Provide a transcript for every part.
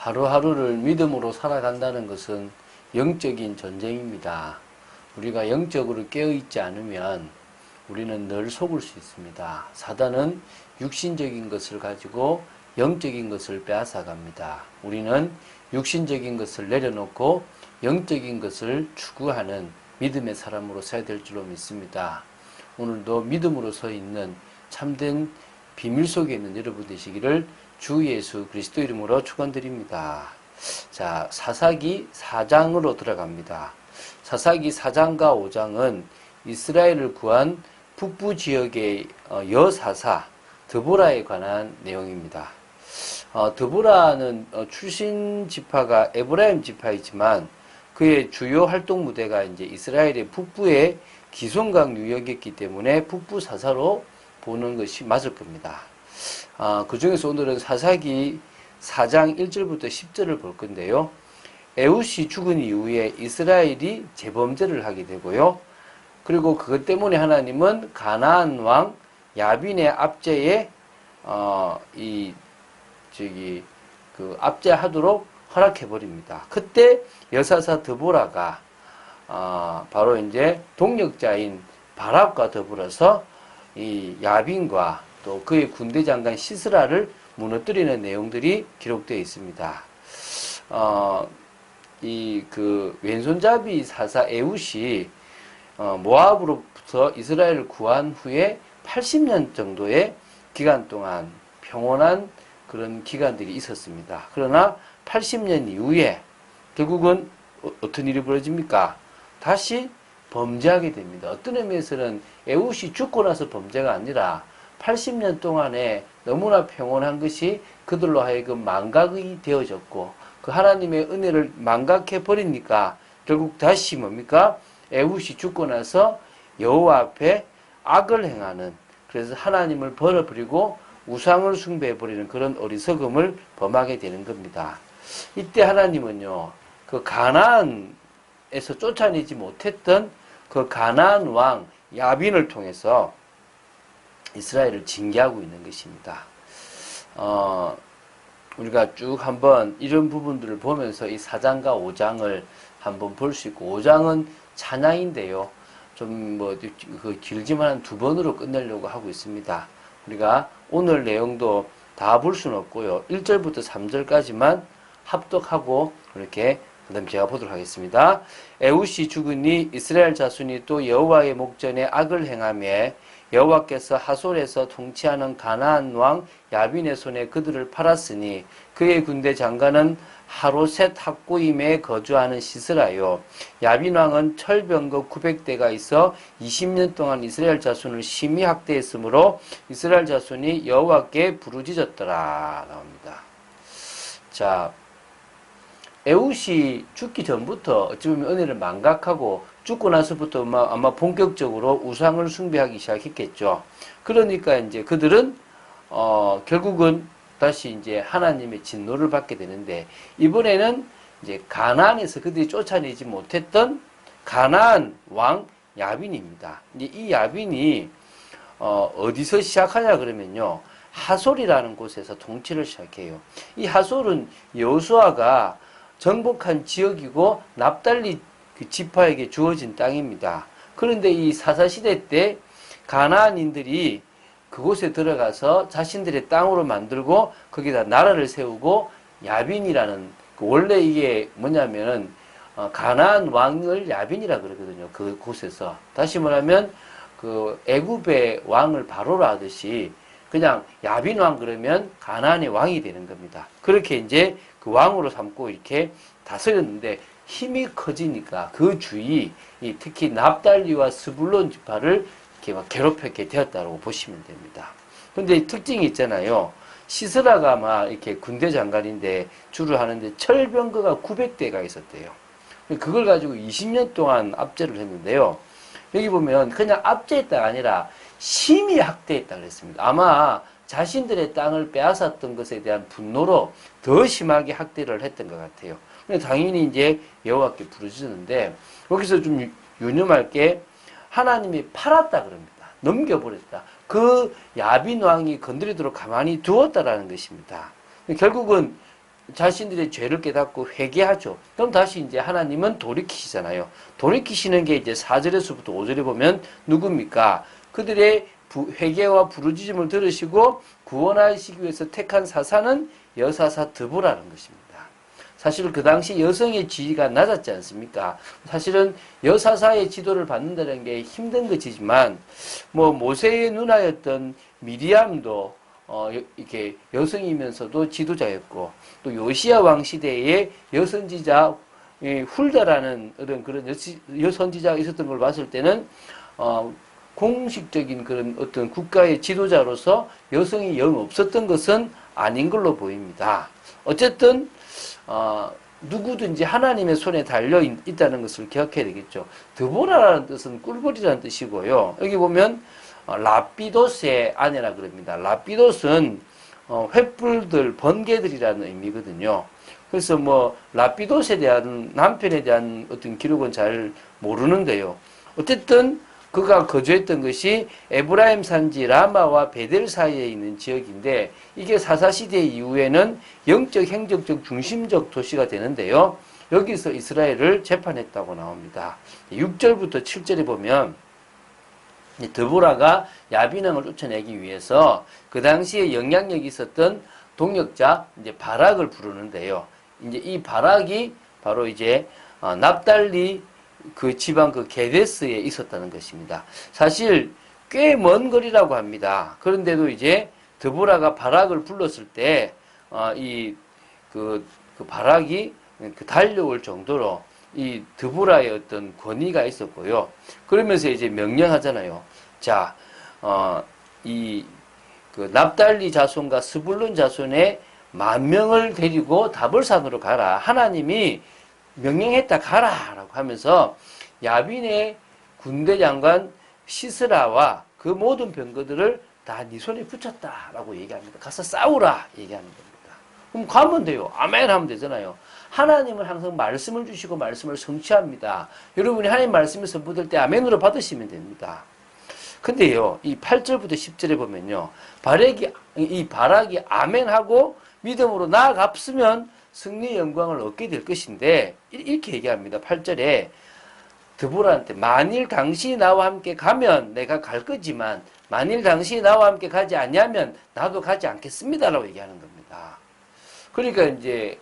하루하루를 믿음으로 살아간다는 것은 영적인 전쟁입니다. 우리가 영적으로 깨어있지 않으면 우리는 늘 속을 수 있습니다. 사단은 육신적인 것을 가지고 영적인 것을 빼앗아갑니다. 우리는 육신적인 것을 내려놓고 영적인 것을 추구하는 믿음의 사람으로 서야 될 줄로 믿습니다. 오늘도 믿음으로 서 있는 참된 비밀 속에 있는 여러분 되시기를 주 예수 그리스도 이름으로 축원드립니다. 자, 사사기 4장으로 들어갑니다. 사사기 4장과 5장은 이스라엘을 구한 북부 지역의 여사사 드보라에 관한 내용입니다. 드보라는 출신 지파가 에브라임 지파이지만 그의 주요 활동 무대가 이제 이스라엘의 북부의 기손강 유역이었기 때문에 북부 사사로 보는 것이 맞을 겁니다. 그 중에서 오늘은 사사기 4장 1절부터 10절을 볼 건데요. 에훗이 죽은 이후에 이스라엘이 재범죄를 하게 되고요. 그리고 그것 때문에 하나님은 가나안 왕 야빈의 압제에 압제하도록 허락해 버립니다. 그때 여사사 드보라가 바로 이제 동력자인 바락과 더불어서 이 야빈과 또 그의 군대 장관 시스라를 무너뜨리는 내용들이 기록되어 있습니다. 왼손잡이 사사 에훗이 모압으로부터 이스라엘을 구한 후에 80년 정도의 기간 동안 평온한 그런 기간들이 있었습니다. 그러나 80년 이후에 결국은 어떤 일이 벌어집니까? 다시 범죄하게 됩니다. 어떤 의미에서는 에훗이 죽고 나서 범죄가 아니라 80년 동안에 너무나 평온한 것이 그들로 하여금 망각이 되어졌고 그 하나님의 은혜를 망각해 버리니까 결국 다시 뭡니까? 에훗이 죽고 나서 여호와 앞에 악을 행하는, 그래서 하나님을 버려버리고 우상을 숭배해버리는 그런 어리석음을 범하게 되는 겁니다. 이때 하나님은요, 그 가나안에서 쫓아내지 못했던 그 가나안 왕 야빈을 통해서 이스라엘을 징계하고 있는 것입니다. 우리가 쭉 한번 이런 부분들을 보면서 이 4장과 5장을 한번 볼 수 있고, 5장은 찬양인데요. 좀 길지만 한 2번으로 끝내려고 하고 있습니다. 우리가 오늘 내용도 다 볼 수는 없고요. 1절부터 3절까지만 합독하고 이렇게 그다음 제가 보도록 하겠습니다. 에훗이 죽으니 이스라엘 자손이 또 여호와의 목전에 악을 행하며 여호와께서 하솔에서 통치하는 가나안 왕 야빈의 손에 그들을 팔았으니 그의 군대 장관은 하로셋 학고임에 거주하는 시스라요. 야빈 왕은 철병거 900대가 있어 20년 동안 이스라엘 자손을 심히 학대했으므로 이스라엘 자손이 여호와께 부르짖었더라 나옵니다. 자, 에훗이 죽기 전부터 어찌 보면 은혜를 망각하고 죽고 나서부터 아마 본격적으로 우상을 숭배하기 시작했겠죠. 그러니까 이제 그들은 결국은 다시 이제 하나님의 진노를 받게 되는데, 이번에는 이제 가나안에서 그들이 쫓아내지 못했던 가나안 왕 야빈입니다. 이제 이 야빈이 어디서 시작하냐 그러면요, 하솔이라는 곳에서 통치를 시작해요. 이 하솔은 여호수아가 정복한 지역이고 납달리 그 지파에게 주어진 땅입니다. 그런데 이 사사시대 때 가나안인들이 그곳에 들어가서 자신들의 땅으로 만들고 거기다 나라를 세우고 야빈이라는, 원래 이게 뭐냐면은 가나안 왕을 야빈이라 그러거든요. 그곳에서 다시 말하면 그 애굽의 왕을 바로라 하듯이 그냥 야빈 왕 그러면 가나안의 왕이 되는 겁니다. 그렇게 이제 그 왕으로 삼고 이렇게 다스렸는데 힘이 커지니까 그 주위, 특히 납달리와 스불론 지파를 이렇게 막 괴롭히게 되었다고 보시면 됩니다. 근데 특징이 있잖아요. 시스라가 막 이렇게 군대 장관인데 주를 하는데 철병거가 900대가 있었대요. 그걸 가지고 20년 동안 압제를 했는데요. 여기 보면 그냥 압제했다가 아니라 심히 학대했다고 그랬습니다. 아마 자신들의 땅을 빼앗았던 것에 대한 분노로 더 심하게 학대를 했던 것 같아요. 당연히 이제 여호와께 부르짖었는데, 여기서 좀 유념할 게 하나님이 팔았다 그럽니다. 넘겨버렸다. 그 야빈 왕이 건드리도록 가만히 두었다라는 것입니다. 결국은 자신들의 죄를 깨닫고 회개하죠. 그럼 다시 이제 하나님은 돌이키시잖아요. 돌이키시는 게 이제 4절에서부터 5절에 보면 누굽니까? 그들의 회개와 부르짖음을 들으시고 구원하시기 위해서 택한 사사는 여사사 드보라는 것입니다. 사실 그 당시 여성의 지위가 낮았지 않습니까? 사실은 여사사의 지도를 받는다는 게 힘든 것이지만, 뭐 모세의 누나였던 미리암도 이렇게 여성이면서도 지도자였고, 또 요시야 왕 시대에 여선지자 훌다라는 그런 여선지자가 있었던 걸 봤을 때는 공식적인 그런 어떤 국가의 지도자로서 여성이 영 없었던 것은 아닌 걸로 보입니다. 어쨌든 누구든지 하나님의 손에 달려 있다는 것을 기억해야 되겠죠. 드보라라는 뜻은 꿀벌이라는 뜻이고요. 여기 보면 라피도스의 아내라 그럽니다. 라피도스는 횃불들, 번개들이라는 의미거든요. 그래서 뭐 라피도스에 대한 남편에 대한 어떤 기록은 잘 모르는데요. 어쨌든 그가 거주했던 것이 에브라임 산지 라마와 베델 사이에 있는 지역인데, 이게 사사시대 이후에는 영적, 행정적, 중심적 도시가 되는데요. 여기서 이스라엘을 재판했다고 나옵니다. 6절부터 7절에 보면 드보라가 야비능을 쫓아내기 위해서 그 당시에 영향력이 있었던 동역자 이제 바락을 부르는데요. 이제 이 바락이 바로 이제 납달리 그 지방 그 게데스에 있었다는 것입니다. 사실 꽤 먼 거리라고 합니다. 그런데도 이제 드보라가 바락을 불렀을 때 그 바락이 달려올 정도로 이 드보라의 어떤 권위가 있었고요. 그러면서 이제 명령하잖아요. 자, 그 납달리 자손과 스불론 자손의 10,000명을 데리고 다볼산으로 가라. 하나님이 명령했다 가라라고 하면서 야빈의 군대 장관 시스라와 그 모든 병거들을 다 네 손에 붙였다라고 얘기합니다. 가서 싸우라 얘기하는 겁니다. 그럼 가면 돼요. 아멘 하면 되잖아요. 하나님은 항상 말씀을 주시고 말씀을 성취합니다. 여러분이 하나님 말씀에서 받을 때 아멘으로 받으시면 됩니다. 근데요, 이 8절부터 10절에 보면요, 이 바락이 아멘하고 믿음으로 나아갔으면 승리의 영광을 얻게 될 것인데, 이렇게 얘기합니다. 8절에 드보라한테 만일 당신이 나와 함께 가면 내가 갈 거지만 만일 당신이 나와 함께 가지 않냐면 나도 가지 않겠습니다라고 얘기하는 겁니다. 그러니까 이제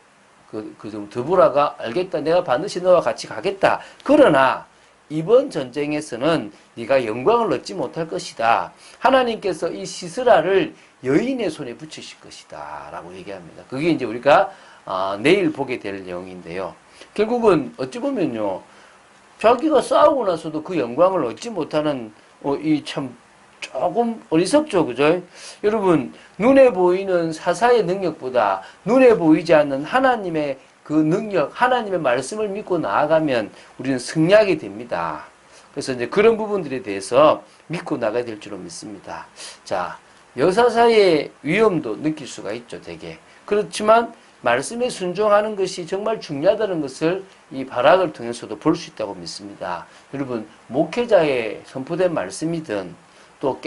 드보라가 알겠다, 내가 반드시 너와 같이 가겠다. 그러나 이번 전쟁에서는 네가 영광을 얻지 못할 것이다. 하나님께서 이 시스라를 여인의 손에 붙이실 것이다 라고 얘기합니다. 그게 이제 우리가 내일 보게 될 내용인데요. 결국은 어찌 보면요, 자기가 싸우고 나서도 그 영광을 얻지 못하는 이 참 조금 어리석죠, 그죠? 여러분, 눈에 보이는 사사의 능력보다 눈에 보이지 않는 하나님의 그 능력, 하나님의 말씀을 믿고 나아가면 우리는 승리하게 됩니다. 그래서 이제 그런 부분들에 대해서 믿고 나가야 될 줄로 믿습니다. 자, 여사사의 위험도 느낄 수가 있죠, 되게. 그렇지만 말씀에 순종하는 것이 정말 중요하다는 것을 이 바락을 통해서도 볼 수 있다고 믿습니다. 여러분, 목회자의 선포된 말씀이든 또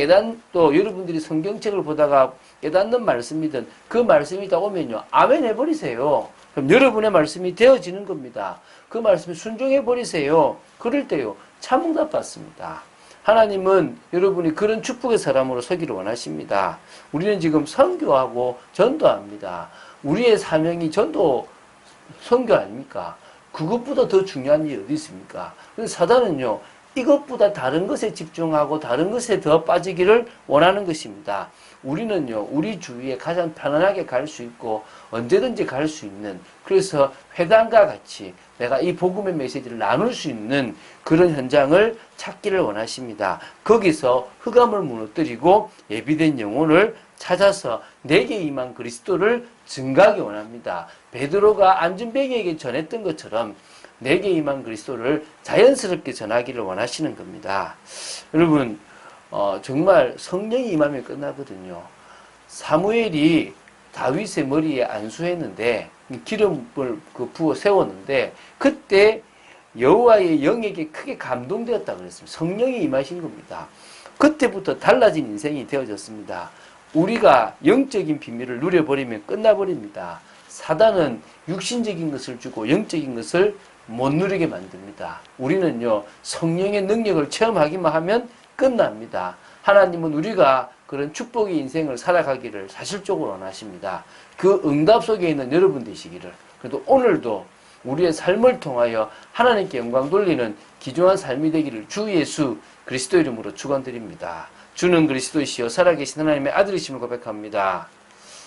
여러분들이 성경책을 보다가 깨닫는 말씀이든 그 말씀이 다 오면요, 아멘 해버리세요. 그럼 여러분의 말씀이 되어지는 겁니다. 그 말씀에 순종해버리세요. 그럴 때요, 참응답 받습니다. 하나님은 여러분이 그런 축복의 사람으로 서기를 원하십니다. 우리는 지금 선교하고 전도합니다. 우리의 사명이 전도, 선교 아닙니까? 그것보다 더 중요한 일이 어디 있습니까? 그래서 사단은요, 이것보다 다른 것에 집중하고 다른 것에 더 빠지기를 원하는 것입니다. 우리는요, 우리 주위에 가장 편안하게 갈 수 있고 언제든지 갈 수 있는, 그래서 회당과 같이 내가 이 복음의 메시지를 나눌 수 있는 그런 현장을 찾기를 원하십니다. 거기서 흑암을 무너뜨리고 예비된 영혼을 찾아서 내게 임한 그리스도를 증가하기 원합니다. 베드로가 안전뱅이에게 전했던 것처럼 내게 임한 그리스도를 자연스럽게 전하기를 원하시는 겁니다. 여러분, 정말 성령이 임하면 끝나거든요. 사무엘이 다윗의 머리에 안수했는데 기름을 부어 세웠는데 그때 여호와의 영에게 크게 감동되었다 그랬습니다. 성령이 임하신 겁니다. 그때부터 달라진 인생이 되어졌습니다. 우리가 영적인 비밀을 누려버리면 끝나버립니다. 사단은 육신적인 것을 주고 영적인 것을 못 누리게 만듭니다. 우리는요, 성령의 능력을 체험하기만 하면 끝납니다. 하나님은 우리가 그런 축복의 인생을 살아가기를 사실적으로 원하십니다. 그 응답 속에 있는 여러분 되시기를. 그래도 오늘도 우리의 삶을 통하여 하나님께 영광 돌리는 귀중한 삶이 되기를 주 예수 그리스도 이름으로 축원드립니다. 주는 그리스도이시여 살아계신 하나님의 아들이심을 고백합니다.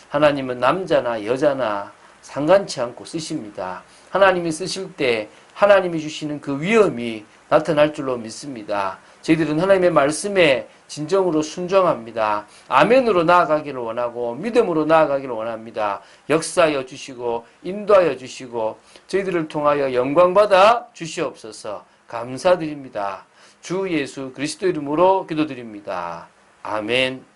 하나님은 남자나 여자나 상관치 않고 쓰십니다. 하나님이 쓰실 때 하나님이 주시는 그 위엄이 나타날 줄로 믿습니다. 저희들은 하나님의 말씀에 진정으로 순종합니다. 아멘으로 나아가기를 원하고 믿음으로 나아가기를 원합니다. 역사하여 주시고 인도하여 주시고 저희들을 통하여 영광받아 주시옵소서. 감사드립니다. 주 예수 그리스도 이름으로 기도드립니다. 아멘.